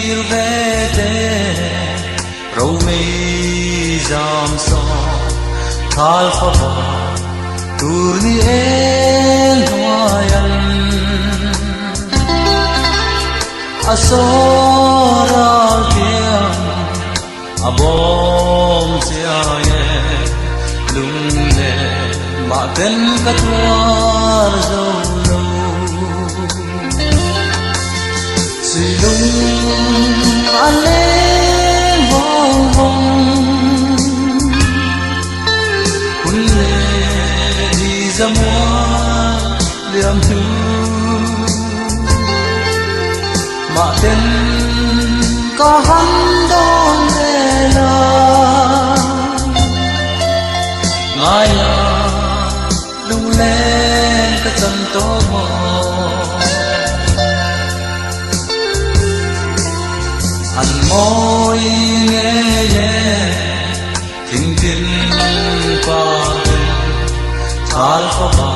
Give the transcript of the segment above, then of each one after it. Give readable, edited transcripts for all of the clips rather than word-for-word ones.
sir vete rome jam so thal khaba turni el hoyan asoral tiang abom siaye lungle maten katwar zolo silung ale hong hong kunle di zamwa liam tu maten ka handong ela ngaya lung lên ka chan to mo an moi nghe ye thinh thinh pa thal pa ba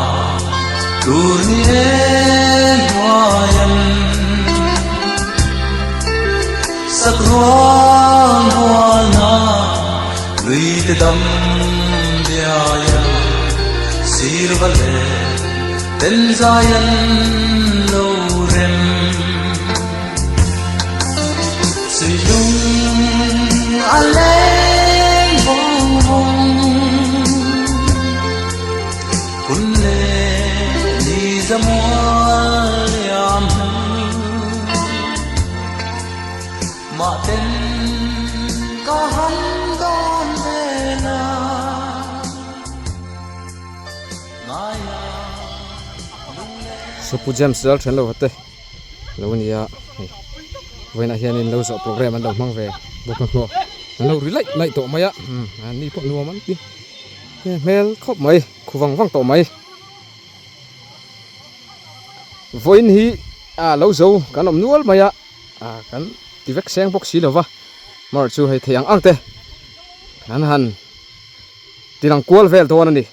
tur ni en hoyan sak ruang na lui te dam diaya sir vale ten zayan lo rem silung aleng hong hong kunle ni zamwal yam ma ten ka han don na ngaya Supu jam sel chen lo hate lo nia vậy là hiện nay lâu sợ program ăn đầu mang về bộ con nuo lâu rí lại tổ mày á anh đi bọn nuo mắm đi mel khóc mày khu vòng văng tổ mày với hi lâu dâu cái nòng nuo mày á cái tí vét sáng bốc xí đâu va mà chú hay thấy ăn tê hắn tí năng cuốn về thôi anh đi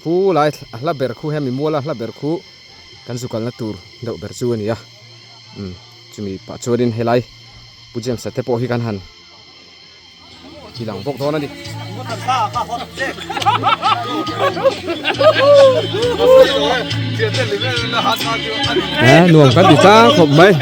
khu lại là bể khu hem mua là bể khu cái chú cần là tour đậu bể chú anh nhá chúng mình bắt cho đến helai bút jem sẽ tepo hi kan han chỉ lòng bốc thôi đi nuông cái gì ta khom mấy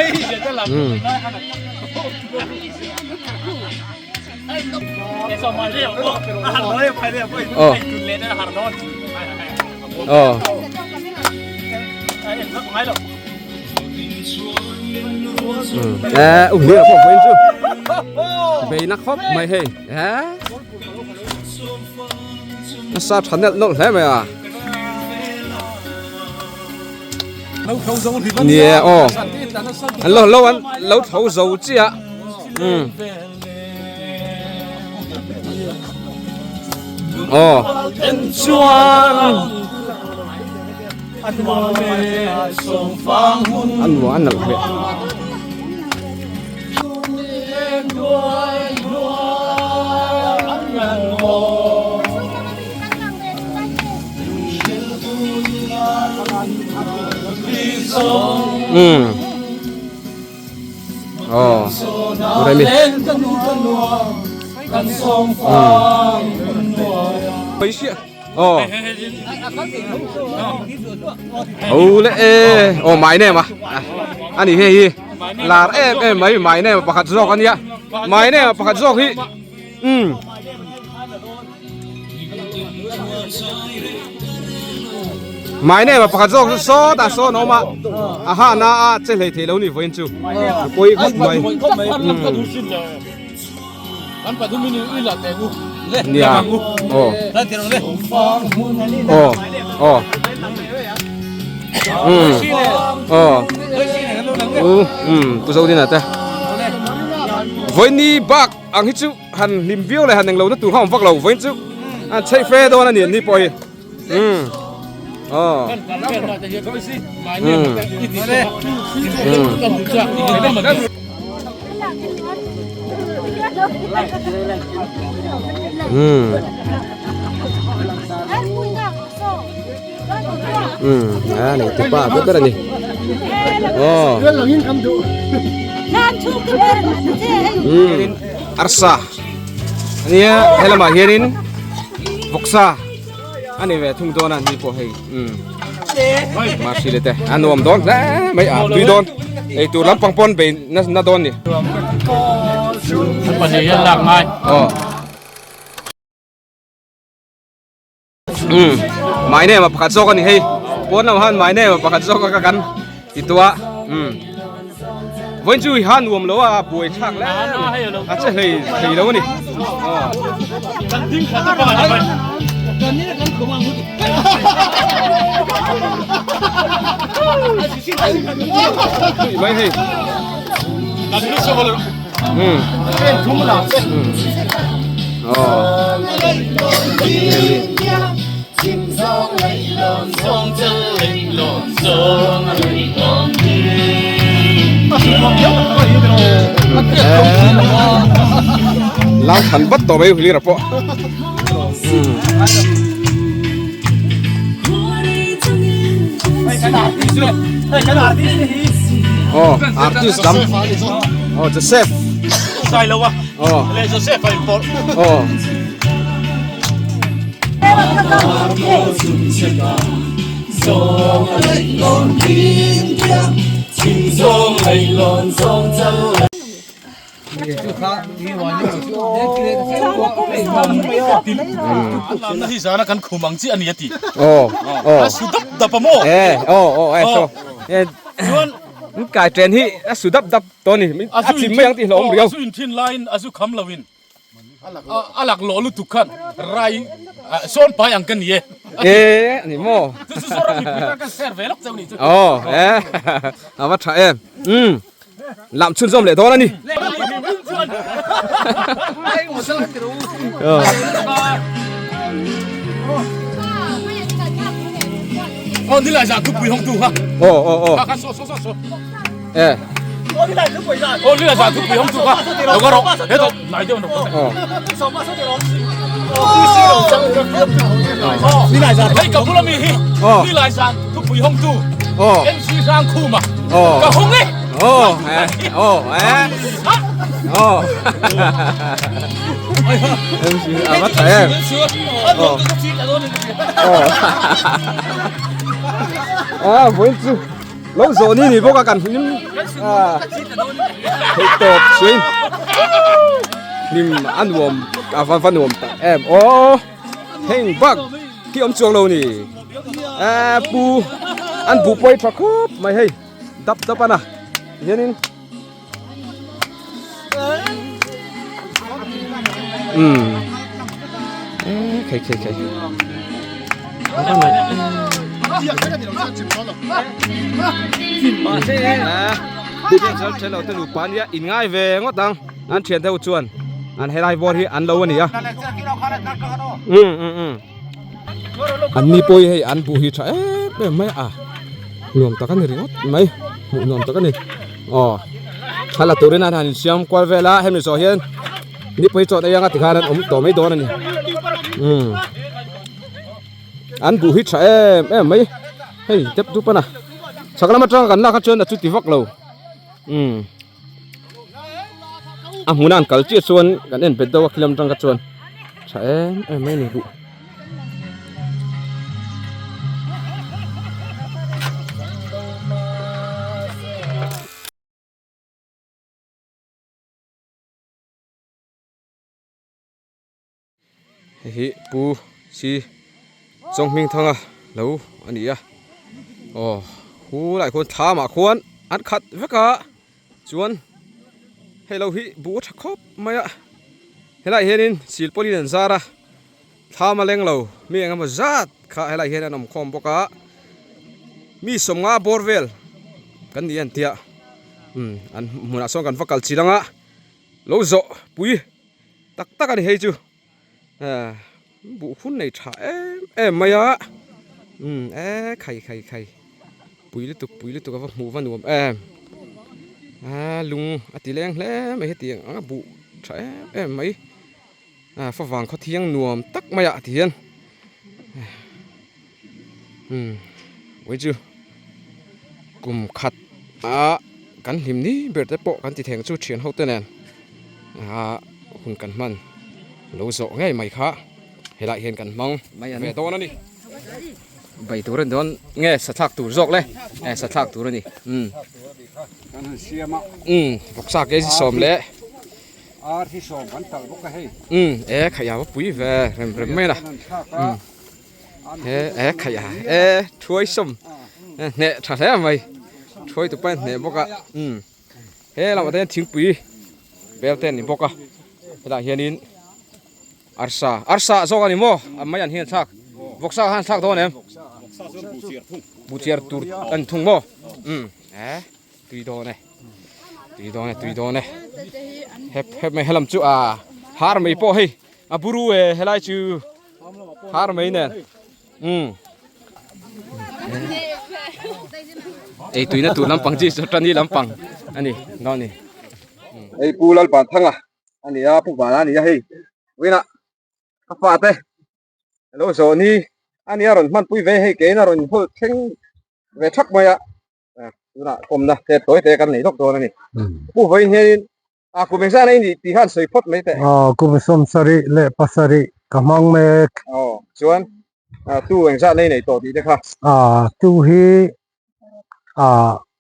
ủng hộ của mình chứ về nó khóc mày hề nó sao thằng này nó thế mày à nè anh lâu anh lâu thấu dầu chứ ạ ăn mùa ăn nặng miệng đây mình mấy chuyện lẽ máy này mà anh đi hay là em mấy máy này mà bạc giò con nhá máy này mà bạc giò hi máy này mà bạc giò số đã số nó mà ha na chơi lấy thế lâu nhỉ với chú coi khóc mày anh phải thu mình uy là thế ngu nè tôi dâu đi nào ta với ni bạc anh hít chú hành lim viêu lại hành đằng lâu nó tụi họ vác lầu với chú anh chạy phe đâu anh nhìn đi bồi này tiếp ba biết cái này Ren lang in kam du. Nan chuk ke ber je Hianin arsa ania helama hianin voksa ani ve thung don an ni po hei ma silete anom don da mai a tui don ei tu lam pangpon be na don ni Phần này lạc mai. mai ne ma pakhat sok ani hei pon na han mai ne ma pakhat sok ka kan ti tua vẫn chui han uom lo à buổi chak la à che hei lo ni mai hei lao thành bắt tàu bay hủy ra po artist lắm Joseph Sai lâu à? Lên Joseph phải một. Làm thì sao nó cần khủng bằng chị anh ấy thì. Sụt đập mo. So. Cái trend hi sụt đập to ni chim mấy tí lom riêu Asu in thin line asu kham lawin. Alak lo lu tukan rai son pa yang kan ye. Ni mo. Tu sora mi kan serve lok jauh ni. Bắt thả em. Làm chun rôm lệ to là ni. Đi lại giả cứ bùi hông tu ha. So. Đi lại giả cứ bùi hông tu ha. Đâu có đâu. Hết rồi. Lại đâu đâu. Đi lại giả thấy cả bula mi hi. Đi lại giả cứ bùi hông tu. MC sang khu mà. Cả hông ấy. Bắt thả em. Với chú lâu rồi ni bố cả cần những tệp xuyên nim ăn uống văn uống em hình bạc khi ông chuông lâu nè pu ăn pu bôi phật khốp mày hay đập anh à nhìn khay bây giờ chơi lâu từ lúc bán đi in ngay về ngót tăng ăn chuyện theo chuồn ăn hay lai vót hi ăn lâu anh nhá ăn ni poi hay ăn bù hi trái mấy à nuông ta cái này ngót mấy nuông ta cái này hay là tối đến ăn xiêm qua về là em rồi hiền ni poi chọn đây yang ngắt khăn ông tổ mấy đó này ăn bù hi trái mấy hey tiếp tục na sakala matang kan na ka chon chu ti vak lo munan kal chi chuan kan en pet do khilam tang ka chuan cha em mai ni bu hi pu si chong ming thanga lo ani a hu lại con thả mà khuôn ăn khát với cả chuan hello hi bu thắc khóc mày ạ hay lại hiện xin poli đến ra ra thả mà lên lâu mi anh em zat khá hay lại hiện nằm khom bốc cả mi sông ngã borvel cái gì anh tia anh muốn ăn xong cần phát chỉ đang á lâu rõ bui tắc tắc anh hay chưa bu phun này thả em mày ạ khay bùi liên tục các bác mù văn nuông em lùng tỉ leng lẽ mấy tiếng bụ trái em mấy pha vàng có thiêng nuông tắc mày ạ thiêng với chưa cùng khát กันหิมนี้เบิดแต่โปกันติแทงจุดเฉียนเฮาเตนันหุ่นกันมันโลโซง่ายไหมคะเฮลาเห็นกันมองเวโตนั่นนี่ใบตัวนั้นโดนเงี้ยสะทักตัวจกเลยสะทักตัวนี่พวกซากเกสิสมเลยที่สองกันตักบุกให้ขยะว่าปุ๋ยเวเริ่มไม่ละขยะช่วยสมเนี่ยถ้าแท้ไหมช่วยตัวเป็นเนี่ยบอกเรามาเต้นทิ้งปุ๋ยเบลเต้นนี่บอกเวลาเฮียนินอาร์ซาโซกันนี่มั้งไม่ยันเฮียทักบอกซากหันทักตัวเนี่ยบูเชียร์ตูอันทุ่งมั้งตุยโดนเนี่ยเฮ็บไม่ให้ลำจูหาร์ไม่พอให้บุรุษให้ไล่จูหาร์ไม่เนี่ยตุยน่ะตุลำปังจีสุดนี่ลำปังอันนี้นอนนี่ปูลัลปันทั้งอันนี้พวกบ้านอันนี้ให้วินะข้าฟาดเลยแล้วโซนี่อันนี้เรามันปุ้ยเวให้เก๋นะเราพูดเข่งเวชักมาดูนะผมนะเตะตัวเตะกันนี่ทุกตัวนี่ปุ้ยเวให้กูเป็นซ่านี่ที่หันสวยพดไม่แต่กูเป็นสมสริเล่ปัสริกำมังเมกส่วนตู้เป็นซ่านี่ตัวที่เด็กค่ะตู้ฮี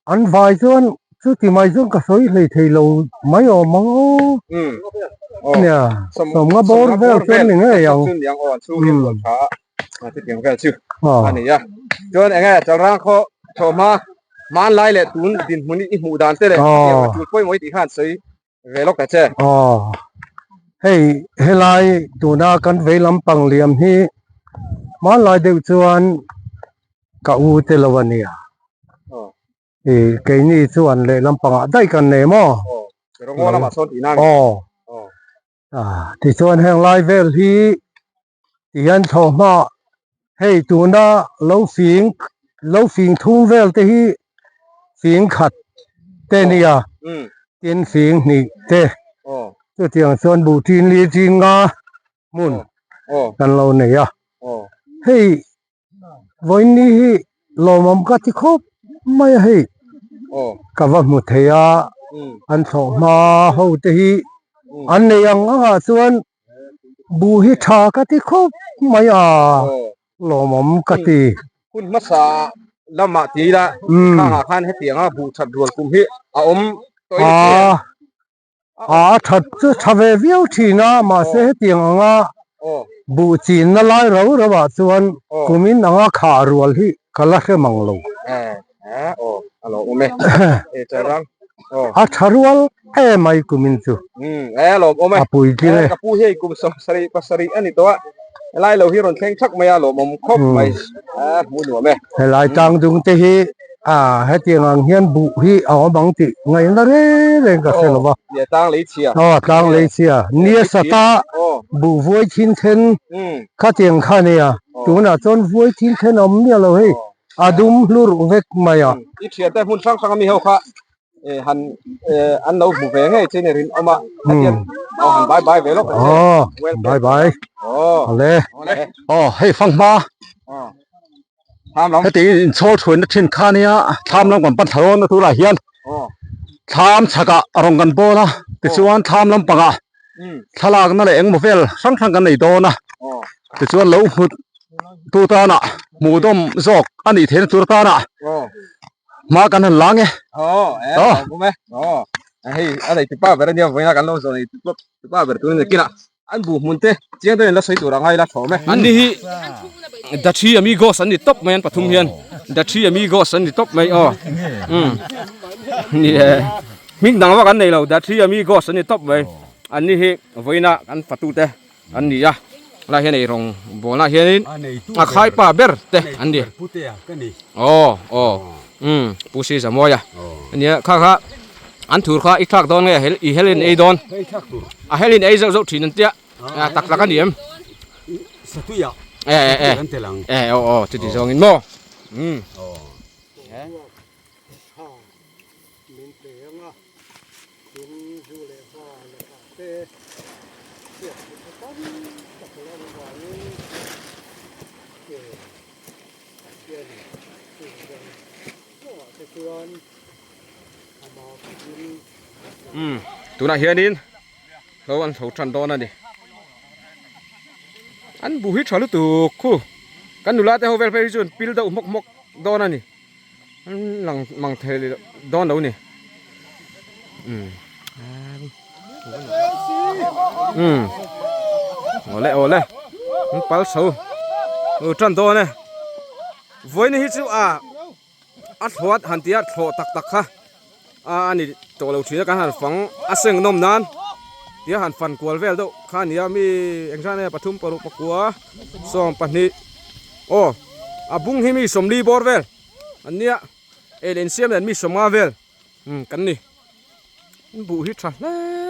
อันไว้ส่วนสุดที่ไม่ส่วนก็สวยเลยที่เราไม่ออกมั้งเนี่ยสมกับบอลเวลเป็นยังไงอย่างอ่อนสู้เห็นปวดขาที่เกี่ยวกับชื่ออันนี้ส่วนยังไงจะร่างเขาชมมาไล่เลยตุนดินมันนี่หูดานเตเลยเดี๋ยวจุดไฟมวยที่หันสวยเวลกแต่เจ้เฮ้ไล่ตัวน่ากันเวลำปังเหลี่ยมที่มาไล่เด็กชวนกับอูเตลวันเนี่ยเกนี่ส่วนเลยลำปังได้กันเนมเดี๋ยวเรามาสอนที่นั่นที่ส่วนแห่งไลเวลที่ยันโทมาให้ตัวน่าเราฟิงทุ่งเวลที่ฟิงขัดเตนี่เตียนฟิงนี่เตตัวเตียงส่วนบูทินลีจิงมุนกันเราเนี่ยให้วันนี้เรามั่มกัดที่ครบไม่ให้กับว่ามุทยาอันโทมาเขาที่อันนี้ยังส่วนบูฮิชากัดที่ครบไม่เรามั่มกัดที่คุณมัสละมาตีละข้าหาขันให้เตียงบูชัดดวนกุมฮิถัดจะทำเวลที่น่ามาเสียเตียงบูจีนนั่นไล่เราหรือว่าส่วนกุมินขารัวที่กลักเมังลงฮัลโหลโมจะรังชารัวไม่กุมินจูฮัลโหลโมปุยที่เลยกับปุยให้กุมสรีปัสรีอันนี้ตัวไล่เราที่รอนแข่งชักไม่ฮัลโหลมุมครบไม่มุนหัวไหมไล่จังจุงที่ให้เตียงเฮียนบุฮีบางทีไงนั่นเรื่องก็เสร็จแล้ววะเนี่ยตั้งเลยเชียตั้งเลยเชียเนี่ยสตาบุฟวยทิ้งเทนข้าเตียงข้าเนี่ยตัวน่ะจนฟวยทิ้งเทนเนี่ยเราเฮ้ดุมลูรเวกมาอีเชียแต่หุ่นช่างมีเขาค่ะหันอันเราบุฟเฟ่ให้เจเนรินเอามาเอาหันบายเวลบายเลยให้ฟังมาให้ตีโชว์ชวนทิ้งข้าเนี่ยทำลำกันปันเถอะนะทุเรศเฮียนทำชักะรองกันโบนะติชวนทำลำปังทลากนั่นแหละเองบุฟเฟ่สังทางกันในโดนะติชวนเหลวหุดตัวตาน่ะหมูต้มซอกอันนี้เทนตัวตาน่ะมากันหันหลังไงกูไหมให้อะไรที่ป้าแบบนี้ไม่น่ากันลงส่วนนี้ที่ป้าแบบตัวนี้กินอันบูมุนเตเจียงตัวนี้เราใส่ตัวรังไงล่ะชอบไหมอันนี้ดัชชีมีโกสันนิตบไหมอันปฐุมเฮียนดัชชีมีโกสันนิตบไหมนี่มิงดังว่ากันในเราดัชชีมีโกสันนิตบไหมอันนี้เวน่าอันปฐุเตอันนี้ลาเฮียนรองบ่ลาเฮียนขายป้าเบอร์เตอันนี้ผู้ซีสมอยอันนี้ข้าอันถูกข้าอีกทักโดนไงอีเฮลินไอโดนเฮลินไอจะถีนันเตี้ยตักละกันเดียมจุดที่สองอินโม ตัวน่ะเฮียนินเราอันเขาชันดอนนั่นดิอันบุหิชาลุตุคู่กันดูแลแต่เขาเวลไปจนปิลดามกดอนนั่นนี่อันหลังมังเทลดอนเรานี่โอ้เลยมันปัลสูชันดอนเนี่ยวันนี้ฮิจูอัดหัวหันตีอัดโถตักค่ะอันนี้ตัวเราชี้กันหันฝังอาเซงนมนานเดี๋ยวหันฟันกวลเวลดูข้านี้มีเอ็งชาเนี่ยปฐุมปรุปกัวส่งปันนี้โอ้บุ้งที่มีสมรีบอร์เวลอันเนี้ยเอเลนเซียมเนี่ยมีสมมาเวลกันนี่บุหิตรัส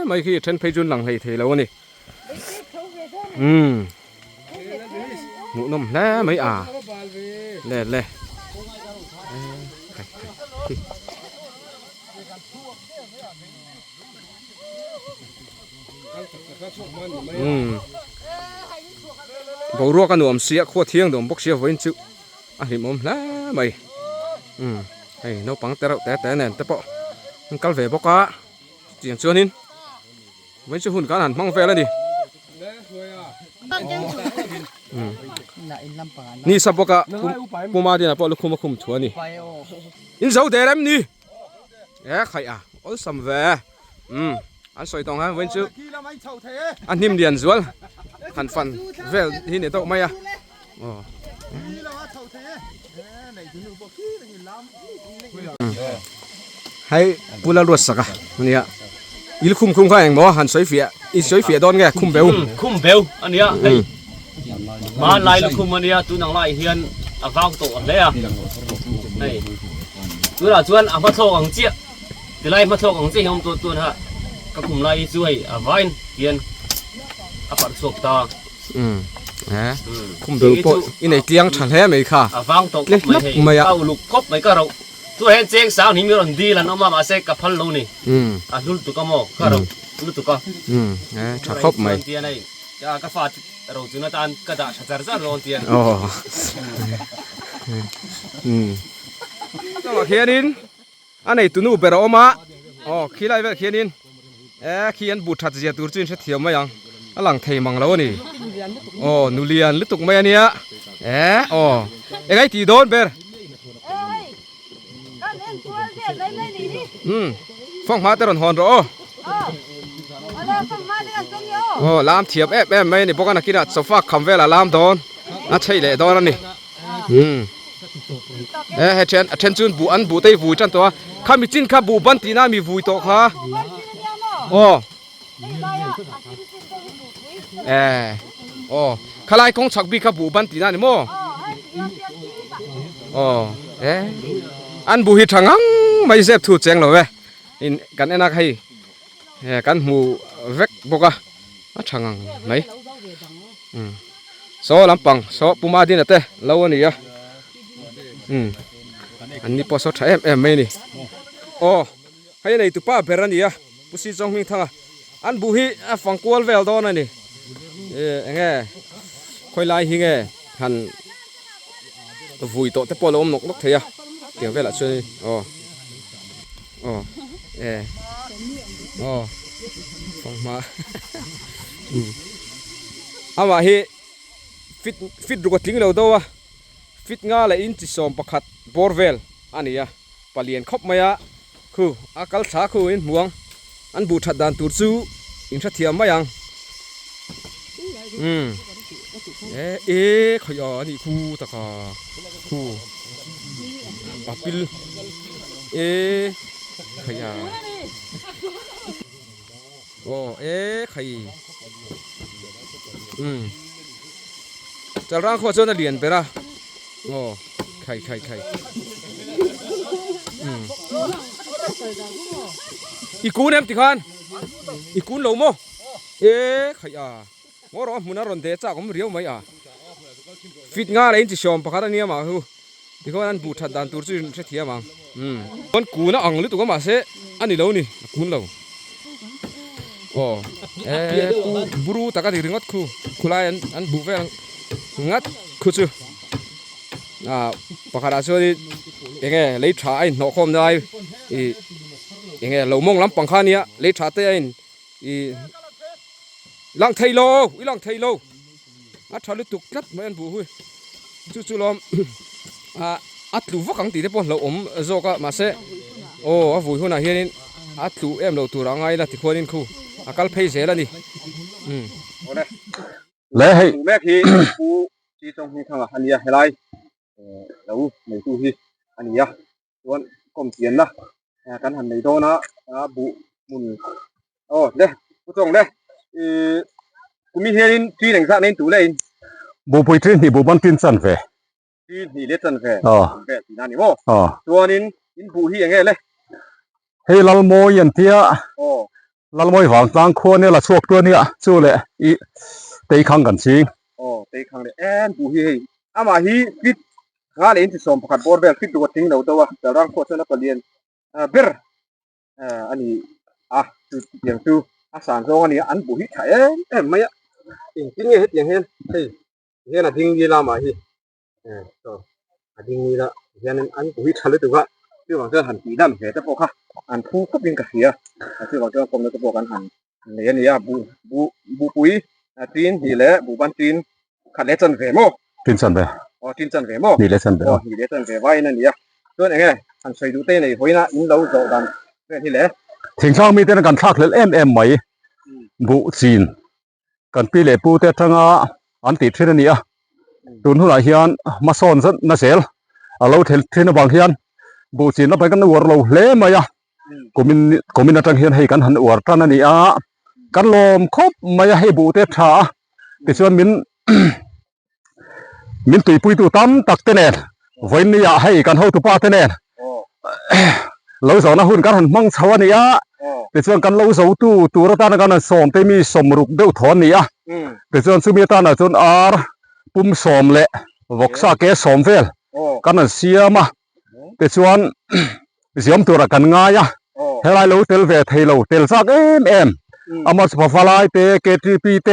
ไม่คือเทนเพจุนหลังให้เทแล้วนี่หมูนมไม่เล่บอกรัวกันหนุ่มเสียขั้วเที่ยงหนุ่มบกเสียไว้จุหิมไม่ไอ้น้องปังแต่เนี่ยแต่ปะมันกัลเวบกะเจียงชวนนินไว้ช่วยหุ่นกันหันมังเฟลแล้วดินี่สับปะกะปูมาดีนะปะลูกคุมคุมชัวนี่อินเสาเดรมนี่ใครโอ้สัมเวอันสวยตรงฮะเว้นชื่ออันนิ่มเดียนสวนหันฟันเวลที่เนี่ยโตไม่ให้ปุระรวดสักเนี่ยอีลคุมข้าอย่างบ่หันสวยเฟียอีสวยเฟียโดนไงคุมเบลอันเนี้ยมาไล่ลูกคุมอันเนี้ยตัวหนังไล่เฮียนฟังตัวเลยตัวละชวนมาโทกังเจี๊ยตัวไล่มาโทกังเจี๊ยของตัวฮะก็คุมไล่ช่วยวายเฮียนปัดสกตาคุมเบลปอยอีไหนเลี้ยงฉันแท้ไหมค่ะฟังตัวไม่เอาลูกคบไม่ก็เราตัวเห็นเจ๊งสาวนี่มีรอนดีแล้วน้องมาเสกกับพันลูนี่ลุตุกโมก็เราลุตุกฉันคบไหมเตียนไอ้จะกระฟาดเราจุนตานกระดาษชัดๆร้อนเตียนตัวเขียนินอันไหนตุนูเปรอมาขี้ไรเวเขียนินขี้อันบุตรทัดเจียตูร์จุนเสียมายังหลังเทมังแล้วนี่นูเลียนลุตุกไม่เนี่ยไงตีโดนเปรฟังมาแต่รอนหอนรอลามเทียบไม่นี่พวกกันกินโซฟาคำเวลาลามโดนใช่เลยโดนนี่ให้เชนจุนบุเตยบุจันตัวข้ามีจินข้าบุบันตีน่ามีบุยโตค่ะข้าไล่กงฉักบีข้าบุบันตีน่านี่โมอันบุหิทังไม่เจ็บถูกแจงหรอเว้ยอินกันนักให้กันหูเวกบกะทังไหมโซ่ลำปังโซ่ปูมาดินเต้เล่าวันนี้อันนี้พอโซ่ใช้ไม่นี่ให้ในตุป้าเบรันนี่ปุสิจงมิงทั้งอันบุหิฟังกวลเวลโดนนี่ไงค่อยไล่หิงหันวุยโตแต่พอลมนกเทียเดี๋ยวเวลาช่วยฟังมาเอาว่าเฮฟิตดูกทิ้งเราตัวฟิตงาเลยอินจิสอมประคัดบอร์เวลอันนี้ปะเลียนคบมาคืออากาศสาคืออินห่วงอันบูชัดดานตูดซูอินชัดเทียมมายังขยอนี่คู่ตะกาคู่ปะปิลขยาขยจะร่างข้อจนเรียนไปละไข่อีกูเนี่ยติคันอีกูหลงโมขยามอรอมุนารอนเดจ้าก็ไม่เรียวไหมฟิตงาอะไรอินจิชอมปะคัดเนี่ยมาฮูที่เขาอันบูชัดดันตัวจุนเสียมั้งคนกูน่ะอังลึกตัวก็มาเสอันนี้เรานี่กูเรากูบรูตะกันถึงงัดคูไลอันบูเวงัดคูจูปะคัดช่วยยังไงเลยถ่ายหนอคอมได้ ยังไงเรามองลำปังข้านี้เลยชาเต้นอีลังไทยโลอีลังไทยโลอัดชาลุตุกลัดเหมือนบุ้ยจู่ๆลมอัดลูฟังตีได้ปนเราโจก็มาเสโอ้บุ้ยคนน่ะเฮียนี่อัดลูเราตัวรังไงล่ะที่คนนี้คู่กัลเพย์เสร็จแล้วนี่โอ้ได้ และให้ แม่พี่กูที่ตรงนี้ทางอันนี้ให้ไรเราในตู้ที่อันนี้ส่วนกลมเขียนนะกันหันในโตนะบุมุนโอ้เด้ผู้ตรงเด้กูมีเฮียนที่หนึ่งสักในตู้เลย บุปุยทรินที่บุบันตินสันเฟ ที่นี่เล็ดสันแฝง อ๋อ แฝงที่นั่นนี่โม่ อ๋อ ตัวนี้อินผู้ที่ยังไงเลย ให้ลลโมยันเทีย โอ้ ลลโมยหวังกลางควเนี่ยละช่วงตัวเนี่ยสู้เลยอีตีขังกันชิง โอ้เตะครั้งนี้ผู้ที่อามาฮีฟิตงานเอ็นที่สมประกาศบอร์เบลฟิตตัวทิ้งเราตัวแต่ร่างโคตรนักเรียนเบอร์อันนี้คืออย่างตัวสารโซอันนี้อันผู้ที่ใช่ไม่จริงๆเฮ็ดอย่างเห็นเฮ้ยเห็นจริงดีละมาฮีก็จริงดีละเห็นอันผู้ที่ทะเลตัวที่ว่าจะหันปีดำเหตุพวกค่ะอันผู้ก็เป็นกระเสียที่ว่าจะกรมจะบอกกันหันเนี่ยบุปุยจีนหีแหละบุบันจีนขัดเล็ดจันเวโม ตินสันเฟ อ๋อจีนจันเวโม นี่เลยสันเฟ อ๋อหีเล็ดจันเวไว้นั่นเนี่ยส่วนไงอันใส่ดูเต้ในหอยนะอินเราโจดันเรื่องที่แหละ ถึงช่างมีแต่กันทักเลยไหมบุจีนกันปีเล่ปูแต่ทั้งอันติดที่นี่ตุนหัวเฮียนมาซ่อนซะน่าเสียเราเทที่นบางเฮียนบุจีนเราไปกันวัวเราเล่มากูมินจังเฮียนให้กันหันวัวท่านนี่กันลมครบมาให้บุเตชาแต่ส่วนมินตุยปุยตุตั้มตักเตเนวันนี้ให้กันเฮาตุป้าเตเนเราสอนหุ่นกันหันมังชาวนี่แต่ส่วนกันเราสาวตัวรัตนกันสอมเตมีสมรุกเดือดถอนนี่แต่ส่วนสุเมตานะจนปุ่มสอมเละวกซาเกสอมเฟลกันเสียมาแต่ส่วนเสียมตัวกันง่ายเฮลัยเราเตลเวทเฮลัยเตลซักอามาสปาฟลายเตเกตรีปีเต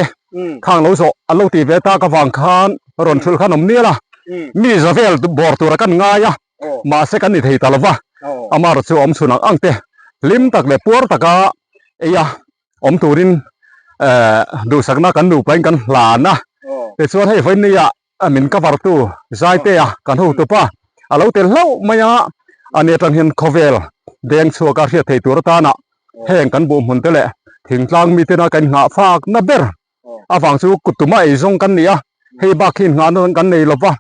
ข้างเราสอันเราตีเวตากฟังคานรอนชุลขนมเนี่ยล่ะมีจะเฟลบอร์ตัวกันง่ายมาเสกันนี่เฮตาลวะอามาร์ชอมสุนักอังเตลิมตักเลปัวตักอมตูรินดูสักนักกันดูไปกันหลานนะแต่ส่วนให้ไฟนี่มินกับวัตถุใจเตะกันหูตัวป้าเราเตะเล่าไม่อันนี้ตั้งเห็นคอเวลแดงชัวการเสียเทตัวตานะแห่งกันบุมหุ่นเตะถึงกลางมีเตนากันหาฟากนับเบอร์ฟังสู้กุตุมาไอซงกันนี่ให้บักหินงานกันในลบวะ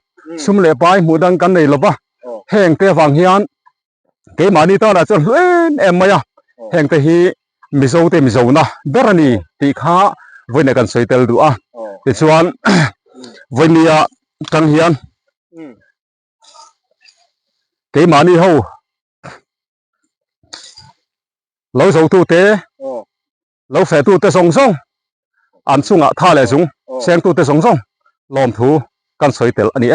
ซุ่มเล่ไปหมูดังกันในลบวะแห่งเตะฟังเฮียนเกมานี่ตอนนั้นจะเล่นไม่แห่งเตะฮีมิโซเตมิโซนะเบอร์นี่ที่ข้าวันนี้กันสวยเตลดูแต่ส่วนวันนี้ตั้งเฮียนเกมานี่เขาเราสูตัวเตะเราแฝตัวเตะส่งอันสูงท่าเลยสูงแสงตัวเตะส่งลอมถูกันสวยเตลอันนี้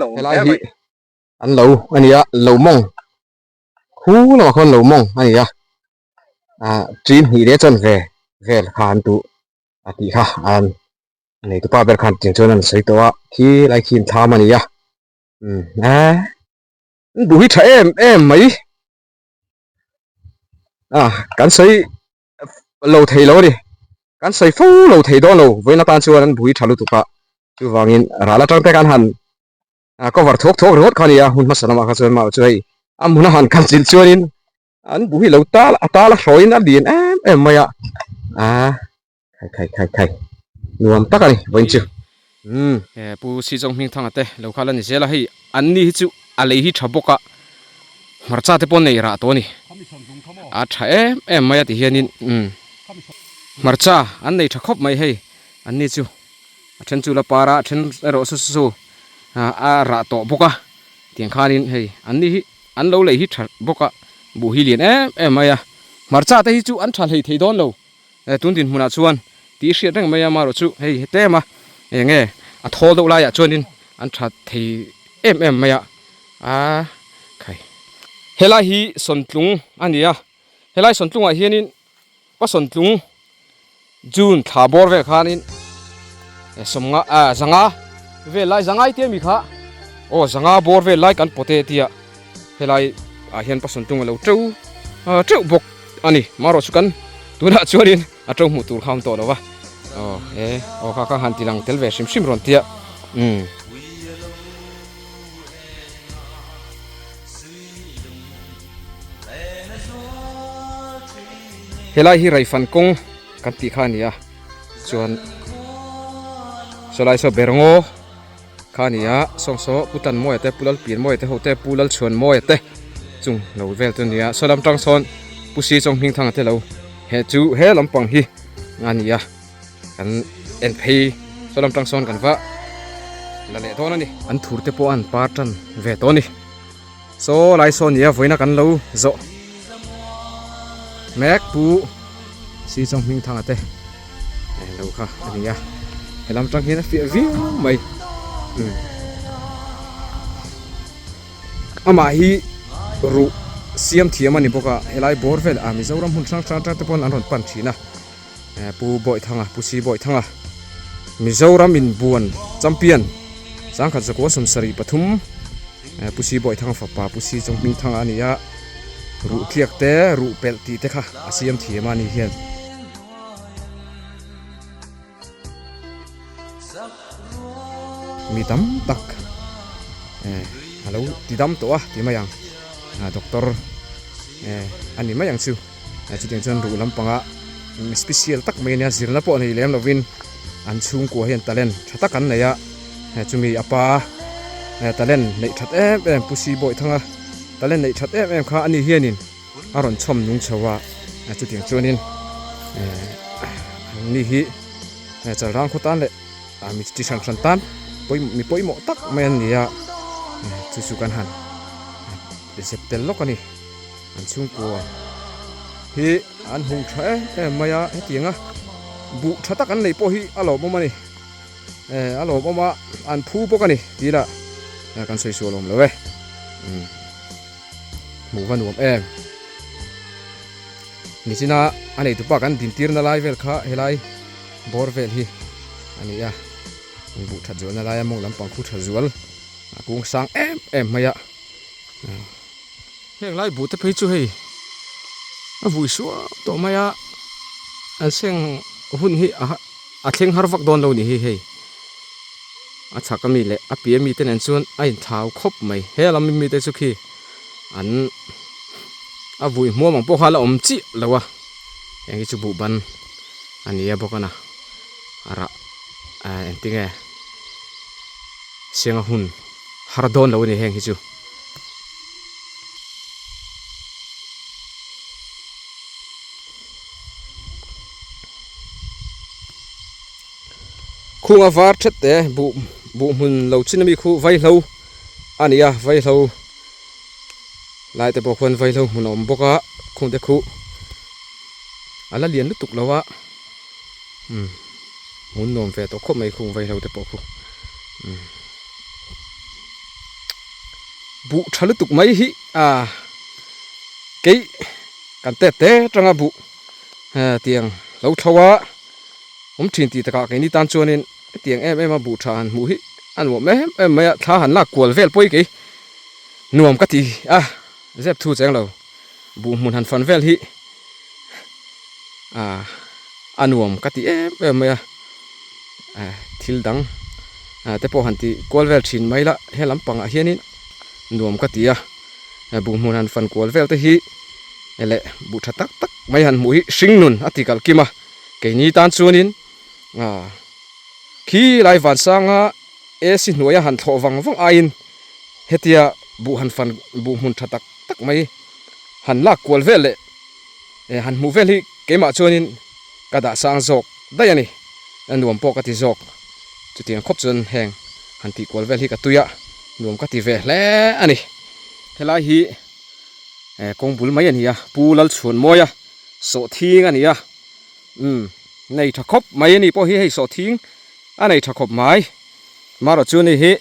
ลงเฮลัยฮีอันอันนี้เรามองคู่เราคนเรามองอันนี้จีนหีเดจันเวลขันตุที่ข้าอันนี้ตัวป้าเบลขันจริงจนั้นใส่ตัวที่ไล่ขินทามันนี่บุหิตไหมกันใส่เราเทเราดิกันใส่ฟูเราเทดอนเราเวลาตอนชวนนั้นบุหิตทะลุตุป้าตัววางินราลาจังเตกันหันก็วัดทกรถคันนี้หุ่นมาสนามข้าชวนมาช่วยมุนหันกันจินชวนินอันบุหิเราตาละรอยนั่นดีนไม่ใครนวมตักอะไรวันจูปูซีจงมิงทางเตะเราข้าเล่นเจล่าให้อันนี้จูอะไรที่ชับบกะมาจัดเตปนในราตัวนี้ใช่ไม่ติเฮียนินมาจัดอันนี้ชักคบไม่ให้อันนี้จูฉันจูละปาระฉันรอสู้ราตัวบกะเตียงขานินให้อันนี้อันเราเลยที่ชับบกะบุหิเลียนไม่มาจัดแต่ที่จูอันฉันให้ที่โดนเราตุนดินมุนาชวนที่เสียตั้งไม่มารู้จูให้เต้มาอย่างเงี้ยทอดอะไรชวนนินอันชัดที่ไม่ใครเฮลัยฮีสนตุงอันนี้เฮลัยสนตุงเฮียนินก็สนตุงจูนขาบอร์เวขานินสมงะจังเวลัยจังไอเตียมีขาโอ้จังบอร์เวลัยกันโปเตเตียเฮลัยเฮียนก็สนตุงเราจู เจ้าบกอันนี้มารอสุกันตัวน่ะชวนนินเจ้าหมูตูข้ามตัวแล้ววะข้าหันตีหลังเทลเวชิมรอนเตียเฮลัยฮิไรฟันกงกันตีข้านี่ชวนสลายสเบรโงข้านี่สองโซปุตันมวยแต่ปุลลปีนมวยแต่หัวแต่ปุลลชวนมวยแต่จุงเราเวลตัวนี้สลัมจังซอนปุซีจงพิงทางเทเราเฮจูเฮลำปังฮีงานนี้กันเอ็นพีสลัมจังซอนกันว่านั่นแหละตัวนั้นนี่อันถูกเตปอันปาจันเวตัวนี้โซไลโซนี้ไว้นักกันเราโซแม็กปูซีจงพิงทางเตเราค่ะอันนี้เฮลำจังฮีนะฟิวิวไม่อามาฮีรูเสียมเทียมันนี่พวกเฮลัยบอร์เวลมิโซรัมหุ่นช่างเตปอนอันรอนปันชีนะปูบ่อยทางปูซีบ่อยทางมิโซรัมอินบวนจัมเปียนสังขัดสกัวสมสรีปฐุมปุซีบ่อยทางฝับป่าปุซีจงมิงทางอันนี้รูเทียกเตรูเปลตีเตค่ะเสียมเทียมันนี่เฮียนมีตั้มตักฮัลโหลตีตั้มตัวตีมายังด็อกเตอร์อันนี้มายังซิวจุดยังจนรู้ลำปังสเปเชียลตักเมเนียสิรนับปอนให้เลี้ยงลวินอันชุ่มกัวเห็นตะเล่นชัดตักันเลยจุมีอาปาตะเล่นในชัดปุซีบ่อยทั้งตะเล่นในชัดข้าอันนี้เฮียนินอารอนชมนุ่งชาวจุดยังจวนนินนี่ฮีจะร่างขุตันเลยมีจิตสันตันมีป่วยหมอตักแมนนี่สุกันหันเดี๋ยวเสพเตลล็อกกันนี่อันชุ่มกัวฮีอันหงแช่มายาเตียงบุชัดตักันเลยพอฮีอารมณ์มันนี่อารมณ์มาอันผู้พวกกันนี่ดีละกันสวยๆลงเลยเว้ยหมูฟันหวมนี่สินะอันนี้ตุปากันดินตีร์นาไลเวลข้าเฮลัยบอร์เวลฮีอันนี้บุชัดจวนนาไลมองลำปังคู่ชัดจวนกุ้งสังมายาเฮลัยบุตรเพจูเฮวุ้ยชัวตัวมายาอันเสียงหุ่นฮีอาเชียงฮาร์ฟักโดนเรานี่เฮ้อาชักก็มีเลยอาเปียมีแต่เน้นส่วนไอ้เท้าคบไม่เฮ้เรามีแต่สุขีอันอาวุ้ยมัวมังพวกเขาละจิแล้ววะอย่างนี้จะบุบันอันนี้บอกกันนะอะไรอันที่ไงเสียงหุ่นฮาร์ดอนเราเนี่ยแห่งที่จูคู่งาฟาร์ชัดแต่บุหุ่นเราชินมีคู่ไฟเราอันนี้ไฟเราลายแต่บอกคนไฟเราหุ่นอมบอกว่าคงแต่คู่อะไรเลียนลุตุกแล้ววะหุ่นนอมแฝดตัวคบไม่คงไฟเราแต่บอกคู่บุชะลุตุกไม่ฮิเกี่ยกันแต่จังบุเตียงเราทว่าผมทิ้งตีตะกะไอ้นี่ตันชวนนินเตียงมาบูชาหมูฮิอันว่าไม่ท้าหันลากกวลเวลป่วยกี่หน่วมกะทีเจ็บทูแจงเราบูมุนหันฟันเวลฮิอันหน่วมกะทีไม่ทิลดังแต่พอหันตีกวลเวลชินไม่ละเฮลำปังเฮียนินหน่วมกะทีบูมุนหันฟันกวลเวลแต่ฮิเละบูชาตักไม่หันหมูฮิสิงนุนอติกัลกิมาไอ้นี่ตันชวนนินขี้ไล่ฟันสังสิหน่วยหันทวังไอ้เฮตียบุหันฟันบุมุนทักไม่หันลากกวลเวลเลยหันมูเวลที่เกมาชวนินกระดาษสังจอกได้ยังนี่อันรวมปกติจอกจุดที่ครบจนแหงหันตีกวลเวลที่กระตุยรวมกติเวลแล้วอันนี้เฮลัยฮีกงบุลไม่ยันฮีปูลัลชวนมวยโสทิ้งอันนี้ในถักคบไม่นี่พอให้สอทิ้งอันในถักคบไม้มาเราจูนี่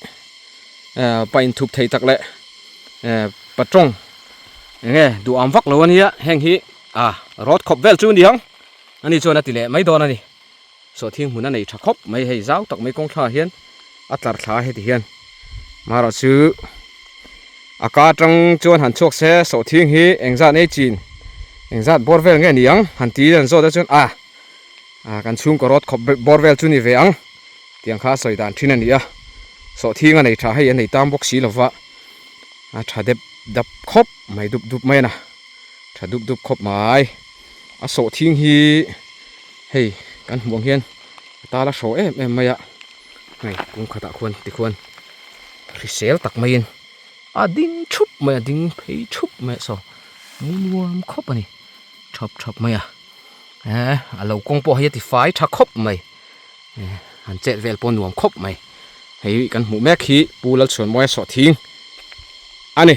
ไปทุบไทยตักเละปัดตรงยังไงดูอัมฟักเลยวันนี้แห่งฮีรถคบเวลจูนี่ฮังอันนี้ชวนติเละไม่โดนอันนี้สอทิ้งหุ่นอันในถักคบไม่ให้เจ้าตักไม่กงท่าเฮียนอัตราท่าให้ที่เฮียนมาเราจูอากาศจังจวนหันโชคเสสอทิ้งฮีเอ็งจะในจีน eng zat borvel nge niang han ti dan zo da chun kan chung korot khop borvel chu ni ve ang tiang kha soi dan thin ani a so thinga nei tha hei nei tam bok si lova tha dep dap khop mai dup mai na tha dup khop mai a so thing hi hei kan hmuang hian ta la so em mai a nei kung khata khon ti khon risel tak mai in a ding chup mai ding phei chup mai so muam khop ani chop mai a lo kong po hi ti fai tha khop mai han chet vel pon nuam khop mai hei kan hmu mek hi pulal chon moi so thing ani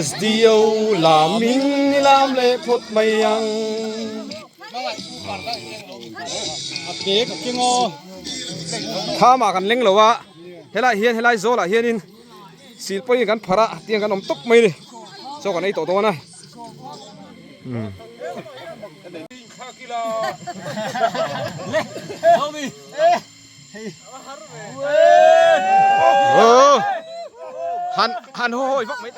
SDO làm minh làm lệ phốt mây ăn kế cái ngô tha mà cần lính lâu á thế lại zo lại hiền in xịt bơi gần phara tiếng gần ôm tóc mây đi cho cái này tổ này han hôi vóc mấy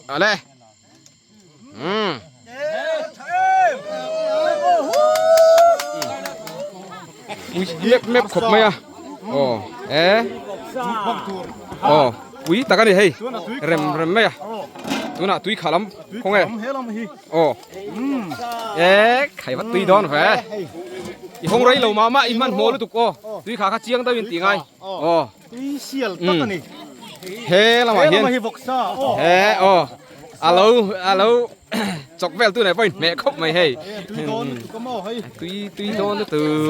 ở đây mép khục mày à quý ta cái này hay rem mày à tôi nãy túi khá lắm không nghe khai bắt túi đón phải không rấy lâu mà iman mồ luôn tụi cô túi khá chiang tao yên tiếng ai túi xiên tắc này he là mà hiền he alo chọc vel tôi này vậy mẹ khóc mày hay túi đón nó từ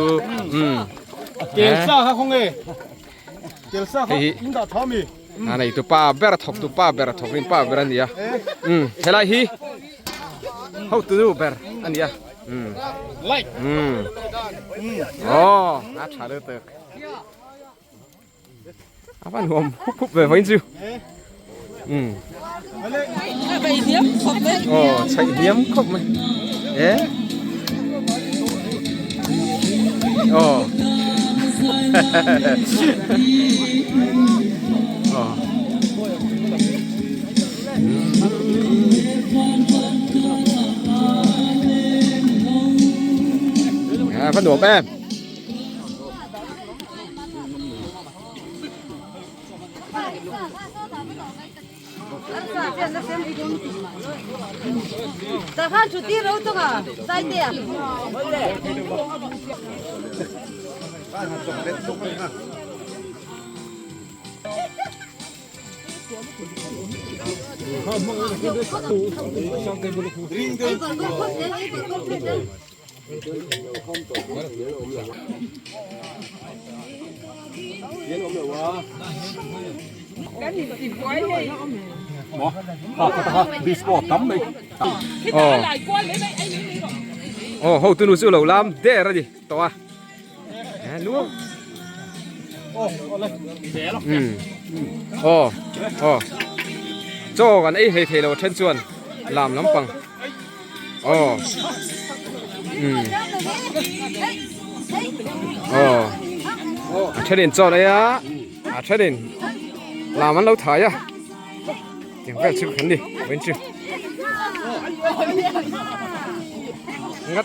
kêu sao ha không nghe kêu sao ha in đã tháo mi này tụi pa bera thọc rin pa bera nia thế lại hi how to do ber anh nia like nó trả lời được bạn hôm húp về với chứ chạy hiếm không mày phân đổ em ta khan chu ti ro to ka sai te đi sport tắm đi hầu tôi nuôi siêu lẩu lam để ra đi to luôn cho cái ấy hay thề lẩu trên chuồn làm lắm bằng chơi đến cho đấy á chơi đến làm ăn lâu thái á tiếng vẹt chịu khấn đi bên chưa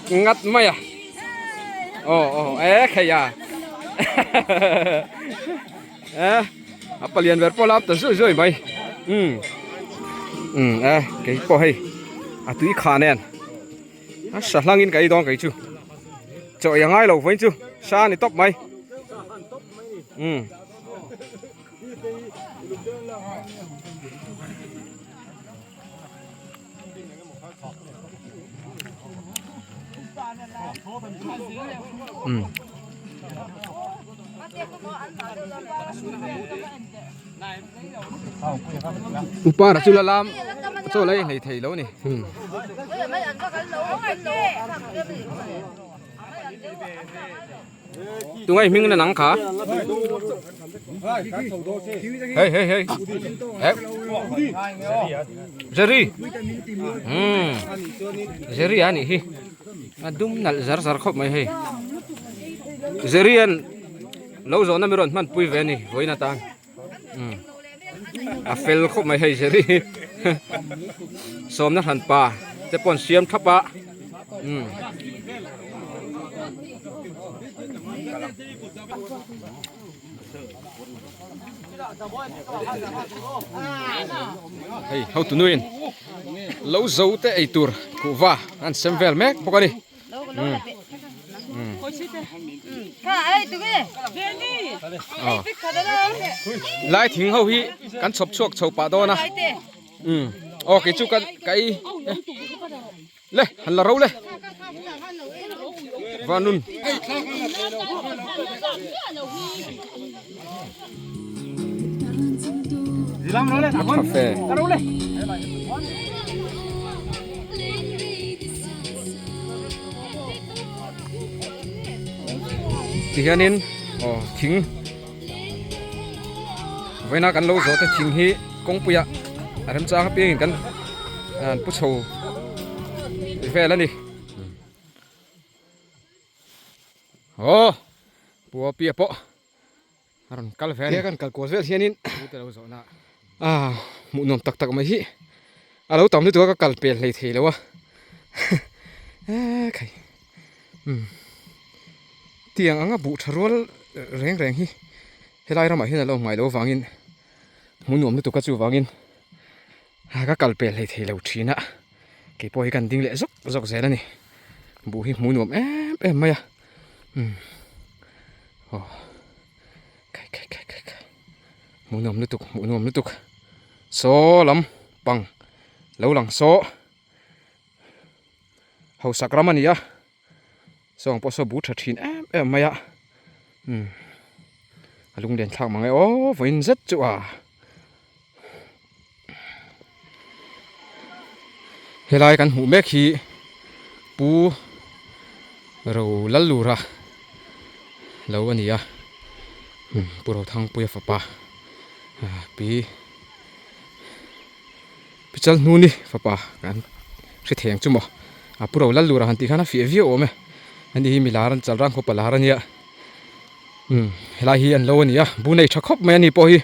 ngắt mày à khay à apa lian ver polap ta rồi mày cái po hay túi khá nè sát langin cái đó cái chú chọi yang ai lâu với chú sa này tóc mày upa đã chưa làm cho lấy này thầy lâu này tụi ngay mình là nắng khá hey Jerry Jerry ani hi dum nal zar zar khop mai hei zerian lo zo na miron man pui ve ni voina tang a fel khop mai hei zeri som na han pa te pon siam thapa hey how to nuin lo zo te ei tur ku va an sem vel mek pokani Ka ai tu ke? Beni. Ai pik khada na. lai thing ho hi kan chop chuak chho pa do na Sai te. okay chu kan kai le han la ro le vanun cafe thì hianin thing vena kan lo zo te thing hi kong puya aram cha pe kan an pu chho ve la ni pu pi po aron kal ve kan kal ko vel hianin te lo zo na mu nom tak tak mai hi alo tam ni to ka kal pe lei thei lo wa kai tiang anga bu tharol reng reng hi helai rama hin lo ngai lo wangin munom ni to ka chu wangin ka kalpel hei thei lo thina ke poi kan ding le zok zok zela ni bu hi munom em maya kai munom ni tuk so lam pang lo lang so hau sakramania song po so bu thathin em maya alung den thak mangai voin zet chu helai kan hu mek hi pu ro lalura lo ania pu ro thang pu fa pa pi chal nu ni fa pa kan se theng chu mo pu ro lalura han ti khana fi vi o me ani hi milaran chalrang ko palaran ya helai hi an lo ania bu nei thakop me ani po hi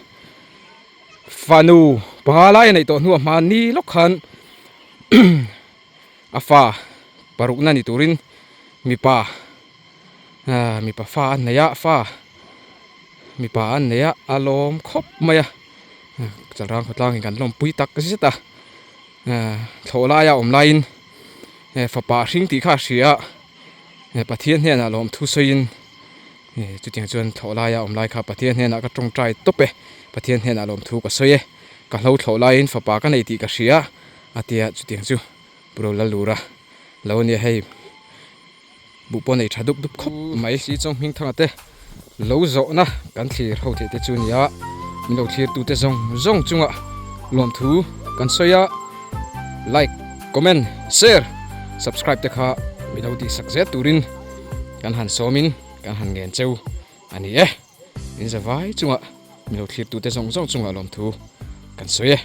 fanu pangalai nei to nu ma ni lokhan afa paruk na ni turin mi pa fa an ya fa mi pa an ya alom khop maya chalrang khotlang kan lom pui tak ka sita thola ya online fa pa hring ti kha sia pathian hne na lom thu soin chu tiang chuan thola ya omlai kha pathian hne na ka tong trai tope pathian hne na lom thu ka soye ka hlo thola in fa pa ka nei ti ka sia atia chu tiang chu pro la lura lo ni hei bu po nei thadup dup khop mai si chong hing thang ate lo zo na kan thlir ho te chu nia min lo thlir tu te zong chunga lom thu kan soya like comment share subscribe te kha milodi sakze turin kan han somin kan han ngen cheu ani in zawai chunga milo thlir tu te zong chunga lom thu kan soye